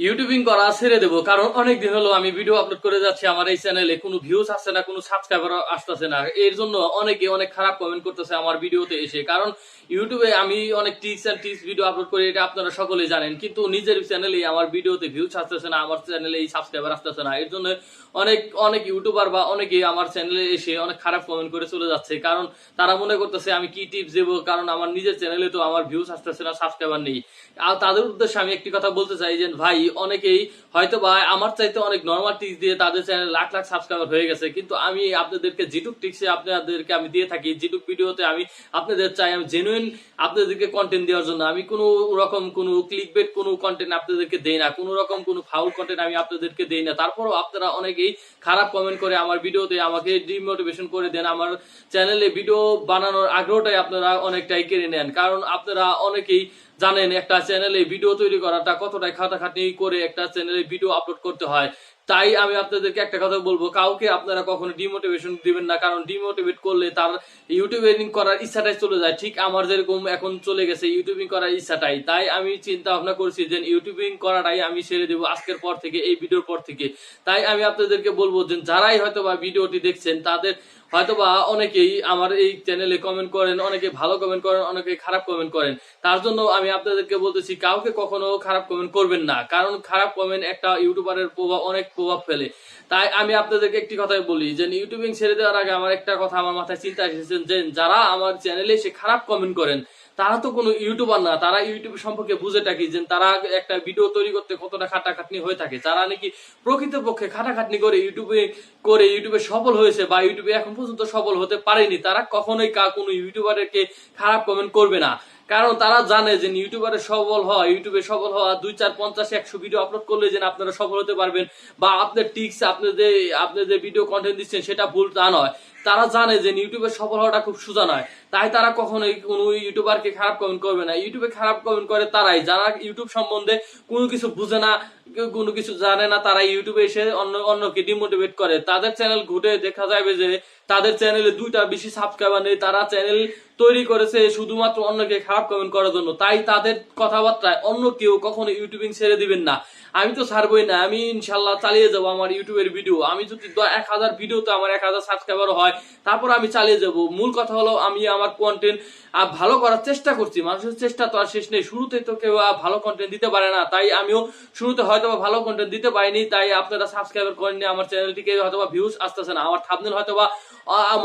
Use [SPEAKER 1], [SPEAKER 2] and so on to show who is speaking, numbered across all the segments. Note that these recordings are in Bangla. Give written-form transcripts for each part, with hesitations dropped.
[SPEAKER 1] ইউটিউবিং করা ছেড়ে দেবো, কারণ অনেকদিন হলো আমি ভিডিও আপলোড করে যাচ্ছি, আমার এই চ্যানেলে কোনো ভিউজ আসছে না, কোনো সাবস্ক্রাইবার আসতেছে না। এর জন্য অনেকে অনেক খারাপ কমেন্ট করতেছে আমার ভিডিওতে এসে। কারণ ইউটিউবে আমি অনেক টিপস ভিডিও আপলোড করি, এটা আপনারা সকলেই জানেন, কিন্তু নিজের চ্যানেলে আমার ভিডিওতে ভিউজ আসতেছে না, আমার চ্যানেলে সাবস্ক্রাইবার আসতেছে না। এর জন্য অনেক অনেক ইউটিউবার বা অনেকে আমার চ্যানেলে এসে অনেক খারাপ কমেন্ট করে চলে যাচ্ছে, কারণ তারা মনে করতেছে আমি কি টিপস দেবো, কারণ আমার নিজের চ্যানেলে তো আমার ভিউজ আসতেছে না, সাবস্ক্রাইবার নেই। আর তাদের উদ্দেশ্যে আমি একটি কথা বলতে চাই যে ভাই, অনেকেই হয়তো বা আমার চাইতে অনেক নর্মাল টিপস দিয়ে তাদের চ্যানেলে লাখ লাখ সাবস্ক্রাইবার হয়ে গেছে, কিন্তু আমি আপনাদেরকে যেটুক টিপসে আপনাদেরকে আমি দিয়ে থাকি, যেটুক ভিডিওতে আমি আপনাদের চাই, আমি জেনুইন আপনাদেরকে কন্টেন্ট দেওয়ার জন্য। আমি কোনো রকম কোনো ক্লিকবেট কোনো কন্টেন্ট আপনাদেরকে দেই না, কোনো রকম কোনো ফাউল কন্টেন্ট আমি আপনাদেরকে দেই না। তারপরও আপনারা অনেকেই খারাপ কমেন্ট করে আমার ভিডিওতে আমাকে ডিমোটিভেশন করে দেন, আমার চ্যানেলে ভিডিও বানানোর আগ্রহটাই আপনারা অনেকটাই কেড়ে নেন। কারণ আপনারা অনেকেই জানেন একটা চ্যানেলে ভিডিও তৈরি করাটা কতটাই খাটাখাটনি করে একটা চ্যানেলে ভিডিও আপলোড করতে হয়। তাই আমি আপনাদেরকে একটা কথা বলবো, কাউকে আপনারা কখনো ডিমোটিভেশন দিবেন না, কারণ ডিমোটিভেট করলে তার ইউটিউবিং করার ইচ্ছাটাই চলে যায়, ঠিক আমার যেরকম এখন চলে গেছে ইউটিউবিং করার ইচ্ছাটাই। তাই আমি চিন্তা ভাবনা করছি যে ইউটিউবিং করাটাই আমি ছেড়ে দেবো আজকের পর থেকে, এই ভিডিওর পর থেকে। তাই আমি আপনাদেরকে বলবো যে যারাই হয়তো বা ভিডিওটি দেখছেন, তাদের হয়তোবা অনেকেই আমার এই চ্যানেলে কমেন্ট করেন, অনেকে ভালো কমেন্ট করেন, অনেকে খারাপ কমেন্ট করেন। তার জন্য আমি আপনাদেরকে বলতেছি, কাউকে কখনো খারাপ কমেন্ট করবেন না, কারণ খারাপ কমেন্ট একটা ইউটিউবারের অনেক প্রভাব ফেলে। তাই আমি আপনাদেরকে একটি কথাই বলি যে ইউটিউবিং ছেড়ে দেওয়ার আগে আমার একটা কথা আমার মাথায় চিন্তা এসেছেন, যে যারা আমার চ্যানেলে এসে খারাপ কমেন্ট করেন তারা তো কোনো ইউটিউবার না, তারা ইউটিউব সম্পর্কে বুঝেটা কি, যে তারা একটা ভিডিও তৈরি করতে কতটা খাটাখাটনি হয়ে থাকে, যারা নাকি প্রকৃতপক্ষে খাটাখাটনি করে ইউটিউবে সফল হয়েছে বা ইউটিউবে এখন পর্যন্ত সফল হতে পারেনি, তারা কখনোই কোনো ইউটিউবারকে খারাপ কমেন্ট করবে না। কারণ তারা জানে যে ইউটিউবে সফল হওয়া 2, 4, 50, 100 ভিডিও আপলোড করলে যে আপনারা সফল হতে পারবেন, বা আপনার টিপস আপনি যে ভিডিও কন্টেন্ট দিচ্ছেন সেটা ভুল তা নয়। তারা জানে যে ইউটিউবে সফল হওয়াটা খুব সোজা নয়, তাই তারা কখনোই কোনো ইউটিউবারকে খারাপ কমেন্ট করবে না। ইউটিউবে খারাপ কমেন্ট করে তারাই, যারা ইউটিউব সম্বন্ধে কোনো কিছু বুঝে না, কোনো কিছু জানে না, তারা ইউটিউবে এসে অন্যকে ডিমোটিভেট করে। তাদের চ্যানেল ঘুরে দেখা যাবে যে তাদের চ্যানেলে 2টা বেশি সাবস্ক্রাইবার নেই, তারা চ্যানেল তৈরি করেছে শুধুমাত্র অন্যকে খারাপ কমেন্ট করার জন্য। তাই তাদের কথাবার্তায় অন্য কেউ কখনো ইউটিউবিং ছেড়ে দিবেন না। আমি তো ছাড়বই না, আমি ইনশাল্লাহ চালিয়ে যাবো আমার ইউটিউবের ভিডিও। আমি যদি 1000 ভিডিওতে আমার 1000 সাবস্ক্রাইবার হয়, তারপর আমি চালিয়ে যাব। মূল কথা হলো আমি আমার কন্টেন্ট ভালো করার চেষ্টা করছি। মানুষের চেষ্টা তো আর শেষ নেই, শুরুতে তো কেউ ভালো কন্টেন্ট দিতে পারে না, তাই আমিও শুরুতে হয়তো ভালো কন্টেন্ট দিতে পারিনি, তাই আপনারা সাবস্ক্রাইবার করেননি, আমার চ্যানেলটিকে হয়তো ভিউজ আসতেছে না, আমার থাম্বনেল হয়তো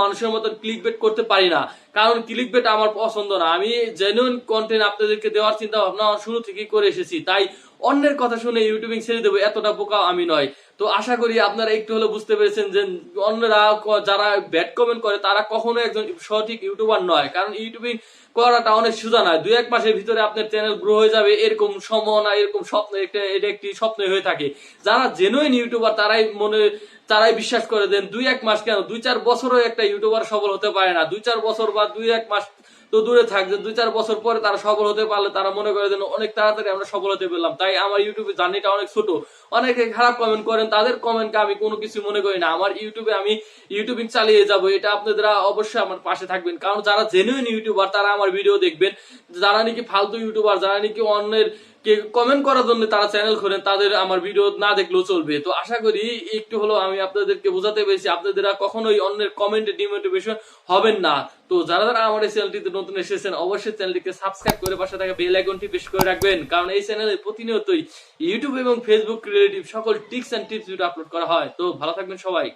[SPEAKER 1] মানুষের মতন ক্লিকবেট করতে পারি না, কারণ ক্লিকবেট আমার পছন্দ না। আমি জেনুইন কন্টেন্ট আপনাদেরকে দেওয়ার চিন্তা ভাবনা শুরু থেকেই করে এসেছি, তাই অন্যের কথা শুনে ইউটিউবিং ছেড়ে দেবো এতটা বোকা আমি নয়। তো আশা করি আপনারা একটু হলে বুঝতে পেরেছেন যে অন্যরা যারা ব্যাড কমেন্ট করে তারা কখনো একজন সঠিক ইউটিউবার নয়, কারণ ইউটিউবিং করাটা অনেক সোজা নয়। 2-1 মাসের ভিতরে আপনার চ্যানেল গ্রো হয়ে যাবে এরকম সম্ভাবনা, এরকম স্বপ্ন, এটা একটি স্বপ্ন হয়ে থাকে। যারা জেনুইন ইউটিউবার তারাই বিশ্বাস করে দেন 2-1 মাস কেন, 2-4 বছরও একটা ইউটিউবার সফল হতে পারে না। 2-4 বছর বা 2-1 মাস তো দূরে থাক, যে 2-4 বছর পরে তারা সফল হতে পারলে তারা মনে করে দেন অনেক তাড়াতাড়ি আমরা সফল হতে পেলাম। তাই আমার ইউটিউবের জার্নিটা অনেক ছোট। অনেকে খারাপ কমেন্ট করেন, তাদের কমেন্টকে আমি কোনো কিছু মনে করি না। আমার আমি ইউটিউবিং চালিয়ে যাব, এটা আপনারা অবশ্যই আমার পাশে থাকবেন, কারণ যারা জেনুইন ইউটিউবার তারা আমার ভিডিও দেখবেন। যারা নাকি ফালতু ইউটিউবার, যারা নাকি অন্যের কমেন্ট করার জন্য তারা চ্যানেল খোলেন, তাদের আমার ভিডিও না দেখলেও চলবে। তো আশা করি একটু হলো আমি আপনাদেরকে বোঝাতে পেরেছি, আপনারা কখনোই অন্যের কমেন্টে ডিমোটিভেশন হবেন না। তো যারা আমার এই চ্যানেলটিতে নতুন এসেছেন, অবশ্যই চ্যানেলটিকে সাবস্ক্রাইব করে পাশে থাকা বেল আইকনটি প্রেস করে রাখবেন, কারণ এই চ্যানেলে প্রতিনিয়তই ইউটিউব এবং ফেসবুক রিলেটিভ সকল টিপস ভিডিও আপলোড করা হয়। তো ভালো থাকবেন সবাই।